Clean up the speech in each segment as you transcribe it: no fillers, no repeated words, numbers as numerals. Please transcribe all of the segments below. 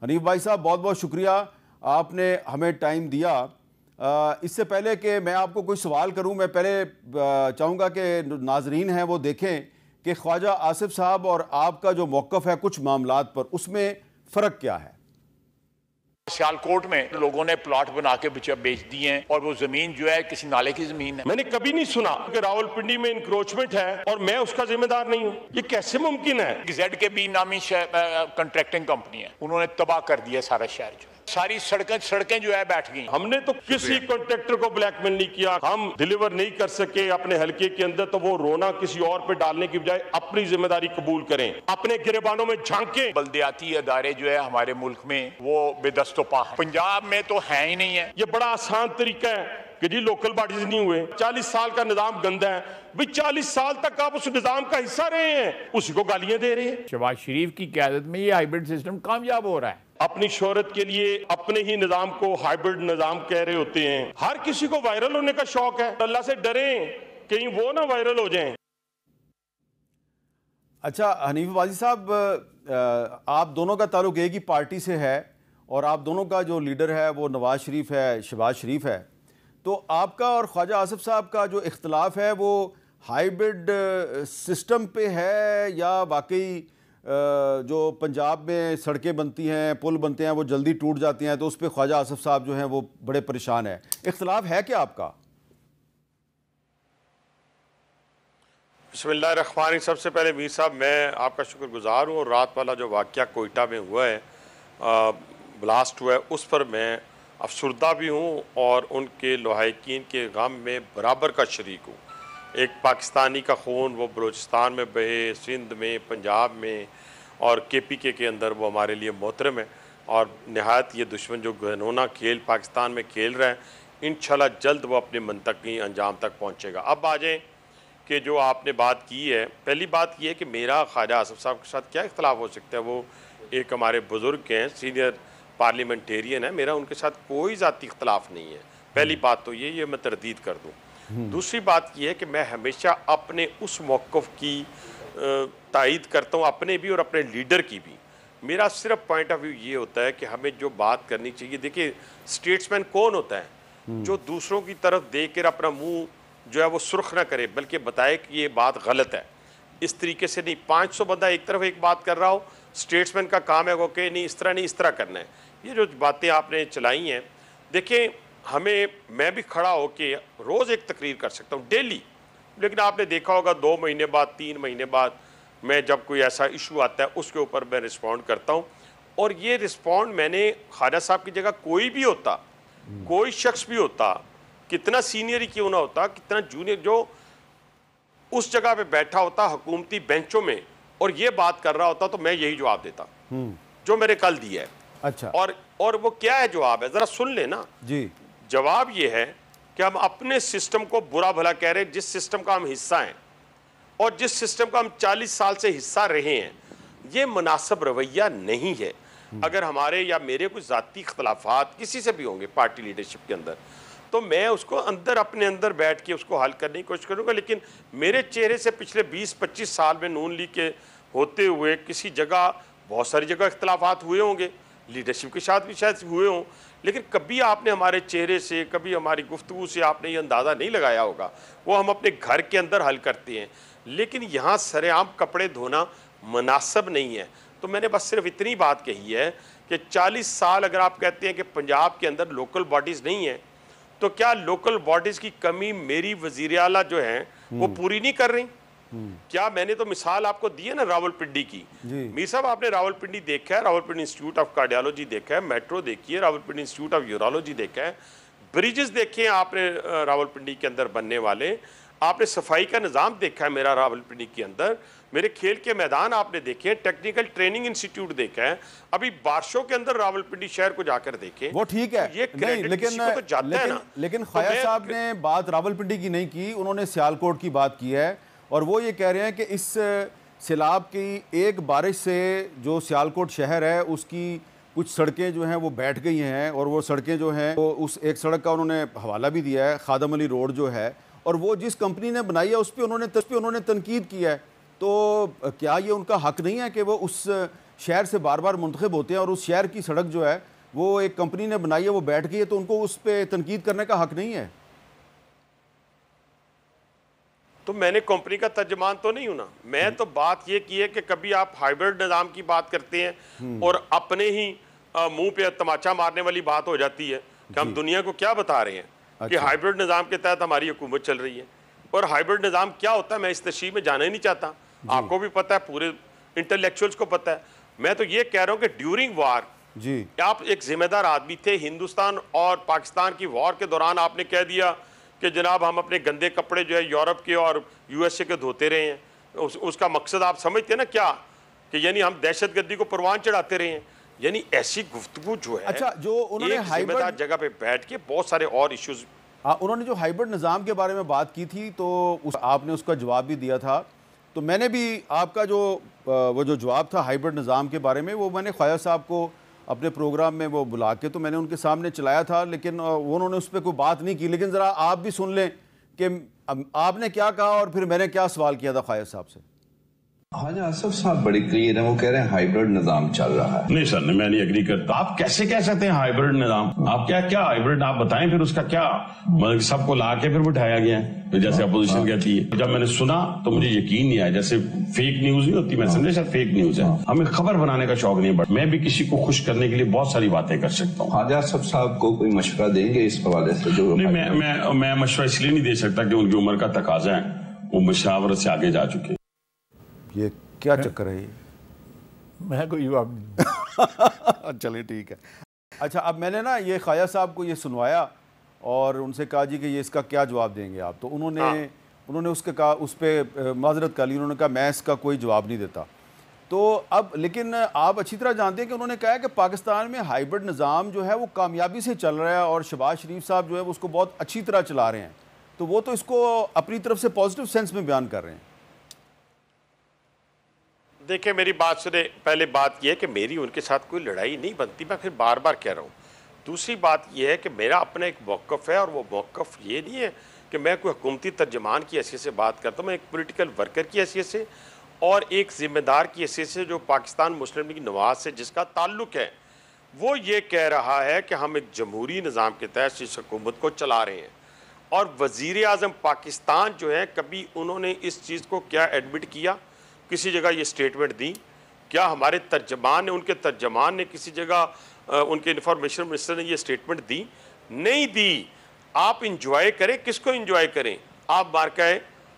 हनीफ भाई साहब, बहुत बहुत शुक्रिया, आपने हमें टाइम दिया। इससे पहले कि मैं आपको कोई सवाल करूं, मैं पहले चाहूँगा कि नाजरीन हैं वो देखें कि ख्वाजा आसिफ साहब और आपका जो मौक़िफ़ है कुछ मामलात पर, उसमें फ़र्क क्या है। सियालकोट में लोगों ने प्लॉट बना के बेच दिए हैं और वो जमीन जो है किसी नाले की जमीन है। मैंने कभी नहीं सुना कि रावलपिंडी में इंक्रोचमेंट है और मैं उसका जिम्मेदार नहीं हूँ। ये कैसे मुमकिन है। ZKB नामी कंट्रैक्टिंग कंपनी है, उन्होंने तबाह कर दिया सारा शहर, जो है सारी सड़कें जो है बैठ गई। हमने तो किसी कॉन्ट्रैक्टर को ब्लैकमेल नहीं किया, हम डिलीवर नहीं कर सके अपने हल्के के अंदर, तो वो रोना किसी और पे डालने की बजाय अपनी जिम्मेदारी कबूल करें, अपने गिरेबानों में झांकें। बल्दियाती अदारे जो है हमारे मुल्क में वो बेदस्तोपा है, पंजाब में तो है ही नहीं है। ये बड़ा आसान तरीका है कि जी लोकल बॉडीज नहीं हुए। 40 साल का निजाम गंदा है भाई, 40 साल तक आप उस निजाम का हिस्सा रहे हैं, उसी को गालियां दे रहे हैं। शहबाज शरीफ की क़यादत में ये हाइब्रिड सिस्टम कामयाब हो रहा है। अपनी शोहरत के लिए अपने ही निजाम को हाइब्रिड निजाम कह रहे होते हैं। हर किसी को वायरल होने का शौक है, अल्लाह से डरें कहीं वो ना वायरल हो जाएं। अच्छा हनीफ वाजी साहब, आप दोनों का ताल्लुक एक ही पार्टी से है और आप दोनों का जो लीडर है वो नवाज शरीफ है, शहबाज शरीफ है, तो आपका और ख्वाजा आसिफ साहब का जो इख्तलाफ है वो हाइब्रिड सिस्टम पे है या वाकई जो पंजाब में सड़कें बनती हैं, पुल बनते हैं, वो जल्दी टूट जाती हैं, तो उस पर ख्वाजा आसिफ साहब जो हैं वो बड़े परेशान है। इख्तलाफ है क्या आपका? बिस्मिल्लाहिर्रहमानिर्रहीम। सबसे पहले मीर साहब मैं आपका शुक्रगुजार हूँ, और रात वाला जो वाक़या कोयटा में हुआ है, ब्लास्ट हुआ है, उस पर मैं अफसरदा भी हूँ और उनके लहायकीन के गम में बराबर का शरीक हूँ। एक पाकिस्तानी का खून वो बलूचिस्तान में बहे, सिंध में, पंजाब में और KPK के अंदर, वो हमारे लिए मोहतरम है। और नहायत ये दुश्मन जो घिनौना खेल पाकिस्तान में खेल रहा है, इंशाल्लाह जल्द वो अपने मंतकी अंजाम तक पहुँचेगा। अब आ जाएँ कि जो आपने बात की है, पहली बात ये है कि मेरा ख्वाजा आसिफ साहब के साथ क्या इख्तलाफ हो सकता है। वो एक हमारे बुज़ुर्ग हैं, सीनियर पार्लियामेंटेरियन है, मेरा उनके साथ कोई ज़ाती इख्तलाफ नहीं है। पहली बात तो ये मैं तरदीद कर दूँ। दूसरी बात यह है कि मैं हमेशा अपने उस मौक़िफ़ की तायीद करता हूँ, अपने भी और अपने लीडर की भी। मेरा सिर्फ पॉइंट ऑफ व्यू ये होता है कि हमें जो बात करनी चाहिए, देखिए स्टेट्समैन कौन होता है, जो दूसरों की तरफ देख कर अपना मुँह जो है वो सुर्ख ना करे, बल्कि बताए कि ये बात गलत है। इस तरीके से नहीं 500 बंदा एक तरफ एक बात कर रहा हो, स्टेट्समैन का काम है वो कि नहीं इस तरह नहीं, इस तरह करना है। ये जो बातें आपने चलाई हैं, देखिए हमें, मैं भी खड़ा हो के रोज़ एक तकरीर कर सकता हूँ डेली, लेकिन आपने देखा होगा 2 महीने बाद, 3 महीने बाद मैं जब कोई ऐसा इशू आता है उसके ऊपर मैं रिस्पॉन्ड करता हूँ। और ये रिस्पॉन्ड मैंने ख्वाजा साहब की जगह कोई भी होता, कोई शख्स भी होता, कितना सीनियर ही क्यों ना होता, कितना जूनियर, जो उस जगह पे बैठा होता हुकूमती बेंचों में और ये बात कर रहा होता, तो मैं यही जवाब देता जो मैंने कल दिया है। अच्छा, और वो क्या है जवाब है, ज़रा सुन लेना जी। जवाब ये है कि हम अपने सिस्टम को बुरा भला कह रहे हैं, जिस सिस्टम का हम हिस्सा हैं और जिस सिस्टम का हम 40 साल से हिस्सा रहे हैं, ये मुनासिब रवैया नहीं है। अगर हमारे या मेरे कुछ ज़ाती इख्तलाफात किसी से भी होंगे पार्टी लीडरशिप के अंदर, तो मैं उसको अंदर अपने अंदर बैठ के उसको हल करने की कोशिश करूँगा। लेकिन मेरे चेहरे से पिछले 20-25 साल में नून लीग के होते हुए किसी जगह, बहुत सारी जगह इख्तलाफात हुए होंगे, लीडरशिप के साथ भी शायद हुए हों, लेकिन कभी आपने हमारे चेहरे से, कभी हमारी गुफ्तगू से आपने ये अंदाज़ा नहीं लगाया होगा। वो हम अपने घर के अंदर हल करते हैं, लेकिन यहाँ सरेआम कपड़े धोना मुनासिब नहीं है। तो मैंने बस सिर्फ इतनी बात कही है कि 40 साल अगर आप कहते हैं कि पंजाब के अंदर लोकल बॉडीज़ नहीं है, तो क्या लोकल बॉडीज़ की कमी मेरी वज़ीर आला जो हैं वो पूरी नहीं कर रही? क्या मैंने तो मिसाल आपको दी है ना रावलपिंडी की। मीर साहब आपने रावलपिंडी देखा है, रावलपिंडी इंस्टीट्यूट ऑफ कार्डियोलॉजी देखा है, मेट्रो देखी है, रावलपिंडी इंस्टीट्यूट ऑफ यूरोलॉजी देखा है, ब्रिजेस देखे हैं आपने रावलपिंडी के अंदर बनने वाले, आपने सफाई का निज़ाम देखा है मेरा रावलपिंडी के अंदर, मेरे खेल के मैदान आपने देखे हैं, टेक्निकल ट्रेनिंग इंस्टीट्यूट देखा है, अभी बारिशों के अंदर रावलपिंडी शहर को जाकर देखें। वो ठीक है, ये नहीं, लेकिन ख्वाजा साहब ने बात रावलपिंडी की नहीं की, उन्होंने सियालकोट की बात की है। और वो ये कह रहे हैं कि इस सैलाब की एक बारिश से जो सियालकोट शहर है उसकी कुछ सड़कें जो हैं वो बैठ गई हैं, और वो सड़कें जो हैं वो, उस एक सड़क का उन्होंने हवाला भी दिया है, खादम अली रोड जो है, और वो जिस कंपनी ने बनाई है उस पर उन्होंने तनकीद की है। तो क्या ये उनका हक नहीं है कि वो उस शहर से बार बार मुंतखब होते हैं और उस शहर की सड़क जो है वो एक कंपनी ने बनाई है, वो बैठ गई है, तो उनको उस पर तनकीद करने का हक नहीं है? तो मैंने कंपनी का तर्जमान तो नहीं हूं ना, मैं तो बात ये की है कि कभी आप हाइब्रिड निज़ाम की बात करते हैं और अपने ही मुंह पे तमाचा मारने वाली बात हो जाती है कि हम दुनिया को क्या बता रहे हैं कि हाइब्रिड निज़ाम के तहत हमारी हुकूमत चल रही है। और हाइब्रिड निज़ाम क्या होता है मैं इस तशरीह में जाना ही नहीं चाहता, आपको भी पता है, पूरे इंटेलेक्चुअल्स को पता है। मैं तो ये कह रहा हूँ कि ड्यूरिंग वार जी आप एक जिम्मेदार आदमी थे, हिंदुस्तान और पाकिस्तान की वॉर के दौरान आपने कह दिया कि जनाब हम अपने गंदे कपड़े जो है यूरोप के और यूएसए के धोते रहे हैं। उसका मकसद आप समझते हैं ना क्या, कि यानी हम दहशतगर्दी को परवान चढ़ाते रहे हैं। यानी ऐसी गुफ्तगू जो है, अच्छा, जो उन्होंने जिम्मेदार जगह पे बैठ के बहुत सारे और इश्यूज, उन्होंने जो हाइब्रिड निज़ाम के बारे में बात की थी तो आपने उसका जवाब भी दिया था। तो मैंने भी आपका वो जो जवाब था हाइब्रिड निज़ाम के बारे में, वो मैंने ख्वाजा साहब को अपने प्रोग्राम में वो बुला के तो मैंने उनके सामने चलाया था, लेकिन उन्होंने उस पर कोई बात नहीं की। लेकिन ज़रा आप भी सुन लें कि आपने क्या कहा और फिर मैंने क्या सवाल किया था ख्वाजा साहब से। ख्वाजा आसिफ साहब बड़ी क्लियर है, वो कह रहे हैं हाइब्रिड निजाम चल रहा है। नहीं सर, मैं नहीं एग्री करता। आप कैसे कह सकते हैं हाइब्रिड निजाम? आप क्या हाइब्रिड आप बताएं, फिर उसका क्या मतलब सबको ला के फिर बिठाया गया है, तो जैसे अपोजिशन कहती है। जब मैंने सुना तो मुझे यकीन नहीं आया, जैसे फेक न्यूज नहीं होती, मैं समझे सर फेक न्यूज है। हमें खबर बनाने का शौक नहीं है, बट मैं भी किसी को खुश करने के लिए बहुत सारी बातें कर सकता हूँ। ख्वाजा आसिफ साहब को कोई मशवरा देंगे इस हवाले से? जो नहीं, मैं मशवरा इसलिए नहीं दे सकता कि उनकी उम्र का तकाजा है, वो मशावरत से आगे जा चुके। ये क्या चक्कर है ये? मैं कोई जवाब नहीं। चलिए ठीक है। अच्छा, अब मैंने ना ये ख्वाजा साहब को ये सुनवाया और उनसे कहा जी कि ये इसका क्या जवाब देंगे आप, तो उन्होंने उसके कहा, उस पर माजरत कर ली, उन्होंने कहा मैं इसका कोई जवाब नहीं देता। तो अब लेकिन आप अच्छी तरह जानते हैं कि उन्होंने कहा है कि पाकिस्तान में हाइब्रिड निज़ाम जो है वो कामयाबी से चल रहा है और शहबाज शरीफ साहब जो है वो उसको बहुत अच्छी तरह चला रहे हैं, तो वो तो इसको अपनी तरफ से पॉजिटिव सेंस में बयान कर रहे हैं। देखिए मेरी बात सुने, पहले बात यह है कि मेरी उनके साथ कोई लड़ाई नहीं बनती, मैं फिर बार बार कह रहा हूँ। दूसरी बात यह है कि मेरा अपना एक मौक़िफ़ है और वो मौक़िफ़ ये नहीं है कि मैं कोई हुकूमती तर्जमान की हैसियत से बात करता हूँ। मैं एक पॉलिटिकल वर्कर की हैसियत से और एक ज़िम्मेदार की हैसियत से जो पाकिस्तान मुस्लिम लीग नवाज़ से जिसका ताल्लुक़ है, वो ये कह रहा है कि हम एक जमहूरी निज़ाम के तहत इस हुकूमत को चला रहे हैं। और वज़ीर आज़म पाकिस्तान जो है, कभी उन्होंने इस चीज़ को क्या एडमिट किया, किसी जगह ये स्टेटमेंट दी? क्या हमारे तर्जमान ने, उनके तर्जमान ने किसी जगह उनके इंफॉर्मेशन मिनिस्टर ने ये स्टेटमेंट दी? नहीं दी। आप इंजॉय करें, किसको इंजॉय करें? आप मार्का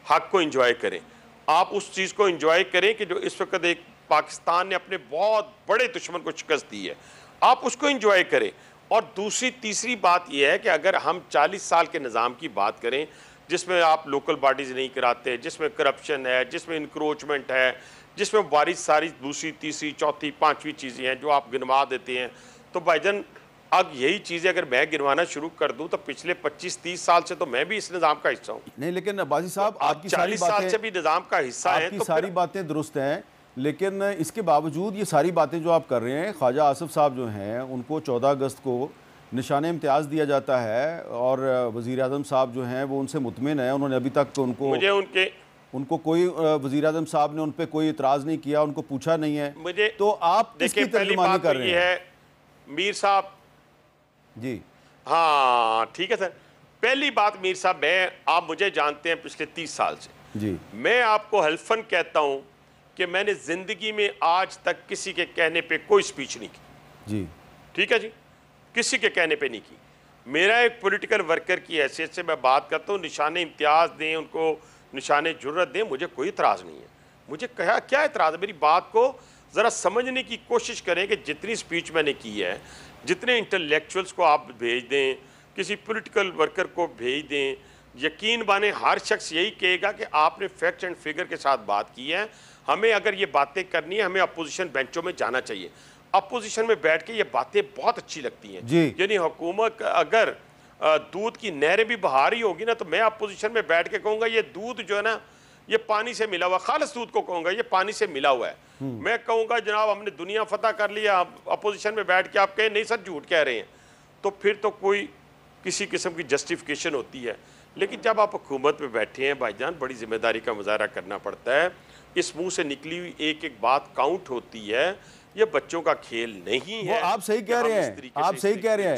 हक को इंजॉय करें, आप उस चीज़ को इंजॉय करें कि जो इस वक्त एक पाकिस्तान ने अपने बहुत बड़े दुश्मन को शिकस्त दी है, आप उसको इंजॉय करें। और दूसरी तीसरी बात यह है कि अगर हम 40 साल के निज़ाम की बात करें जिसमें आप लोकल बॉडीज़ नहीं कराते, जिसमें करप्शन है, जिसमें इंक्रोचमेंट है, जिसमें वारिस सारी दूसरी तीसरी चौथी पांचवी चीज़ें हैं जो आप गिनवा देते हैं, तो भाईजान अब यही चीज़ें अगर मैं गिनवाना शुरू कर दूं तो पिछले 25-30 साल से तो मैं भी इस निज़ाम का हिस्सा हूँ। नहीं, लेकिन बाजी साहब आपकी 40 साल से भी निज़ाम का हिस्सा है, तो सारी बातें दुरुस्त हैं, लेकिन इसके बावजूद ये सारी बातें जो आप कर रहे हैं, ख्वाजा आसिफ साहब जो हैं उनको 14 अगस्त को निशान इम्तियाज़ दिया जाता है और वज़ीर आज़म साहब जो हैं वो उनसे मुतमिन है, उन्होंने अभी तक उनको कोई वज़ीर आज़म साहब ने उन पर कोई इतराज़ नहीं किया, उनको पूछा नहीं है। मुझे तो आप किसकी तर्जुमानी कर रहे हैं? मीर साहब जी हाँ ठीक है सर। पहली बात मीर साहब, आप मुझे जानते हैं पिछले 30 साल से जी, मैं आपको हल्फन कहता हूँ कि मैंने ज़िंदगी में आज तक किसी के कहने पे कोई स्पीच नहीं की जी, ठीक है जी, किसी के कहने पे नहीं की। मेरा एक पॉलिटिकल वर्कर की हैसियत से मैं बात करता हूँ, निशान इम्तियाज़ दें उनको, निशान जुर्रत दें, मुझे कोई इतराज़ नहीं है। मुझे कहा क्या इतराज़ है? मेरी बात को ज़रा समझने की कोशिश करें कि जितनी स्पीच मैंने की है, जितने इंटेलेक्चुअल्स को आप भेज दें, किसी पॉलिटिकल वर्कर को भेज दें, यकीन माने हर शख्स यही कहेगा कि आपने फैक्ट एंड फिगर के साथ बात की है। हमें अगर ये बातें करनी है, हमें अपोजिशन बेंचों में जाना चाहिए। अपोजिशन में बैठ के ये बातें बहुत अच्छी लगती हैं। यानी हुकूमत अगर दूध की नहरें भी बहा रही होगी ना, तो मैं अपोजिशन में बैठ के कहूँगा ये दूध जो है ना, ये पानी से मिला हुआ, खालिस दूध को कहूँगा ये पानी से मिला हुआ है। मैं कहूँगा जनाब हमने दुनिया फतह कर लिया, अपोजिशन में बैठ के आप कहें नहीं सर झूठ कह रहे हैं, तो फिर तो कोई किसी किस्म की जस्टिफिकेशन होती है। लेकिन जब आप हुकूमत में बैठे हैं भाईजान, बड़ी जिम्मेदारी का मुजाहरा करना पड़ता है। इस मुंह से निकली हुई एक एक बात काउंट होती है। ये बच्चों का खेल नहीं वो है। आप सही कह रहे हैं, आप सही कह रहे हैं।